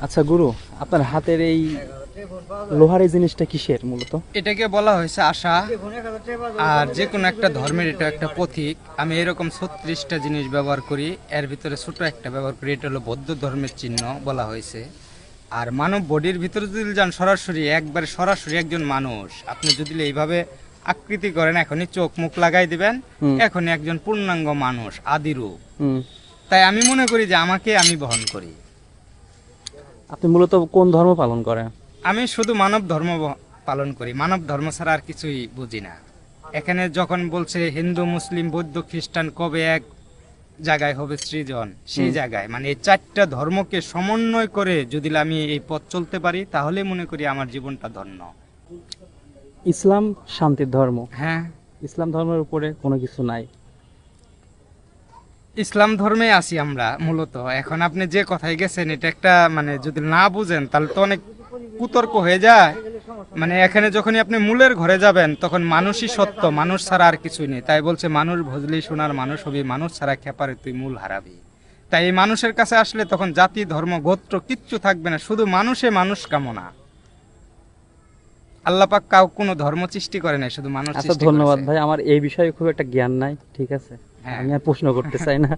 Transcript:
আচ্ছা গুরু, আপনার হাতের এই লোহার এই জিনিসটা কিসের মূলত? এটাকে বলা হয়েছে আশা। আর যে কোনো একটা ধর্মের এটা একটা প্রতীক। আমি এরকম 36টা জিনিস ব্যবহার করি, এর ভিতরে ছোট একটা ব্যবহার করি, এটা হলো বৌদ্ধ ধর্মের চিহ্ন বলা হয়েছে। আর মানব বডির ভিতরে যদি যান সরাসরি, একবারে সরাসরি একজন মানুষ আপনি যদি এইভাবে আকৃতি করেন, এখনই চোখ মুখ লাগাই দিবেন, এখনই একজন পূর্ণাঙ্গ মানুষ, আদিরূপ। তাই আমি মনে করি যে আমি বহন করি। আপনি মূলত কোন ধর্ম পালন করেন? আমি শুধু মানব ধর্ম পালন করি, মানব ধর্ম ছাড়া আর কিছুই বুঝি না। এখানে যখন বলছে হিন্দু মুসলিম বৌদ্ধ খ্রিস্টান কবে এক জায়গায় হবে সৃজন, সেই জায়গায় মানে এই 4টা ধর্মকে সমন্বয় করে যদি আমি এই পথ চলতে পারি, তাহলে মনে করি আমার জীবনটা ধন্য। ইসলাম শান্তির ধর্ম। হ্যাঁ, ইসলাম ধর্মের উপরে কোনো কিছু নাই। ইসলাম ধর্মে আছি আমরা মূলত। এখন আপনি যে কথায় গেছেন, এটা একটা মানে যদি না বুঝেন তাহলে তো অনেক কুতর্ক হয়ে যায়। মানে এখানে যখনই আপনি মূলের ঘরে যাবেন, তখন মানুষই সত্য, মানুষ ছাড়া আর কিছুই নেই। তাই বলছে মানুষ ভজলি সোনার মানুষ হবি, মানুষ ছাড়া খেপারে তুই মূল হারাবি। তাই এই মানুষের কাছে আসলে তখন জাতি ধর্ম গোত্র কিচ্ছু থাকবে না, শুধু মানুষ কামনা। আল্লাহ পাক কাউ কোনো ধর্ম সৃষ্টি করে নাই, শুধু মানুষ আচ্ছা সৃষ্টি ধন্যবাদ করেছে। ভাই, আমার এই বিষয়ে খুব একটা জ্ঞান নাই, ঠিক আছে? হ্যাঁ। আমি আর প্রশ্ন করতে চাই না।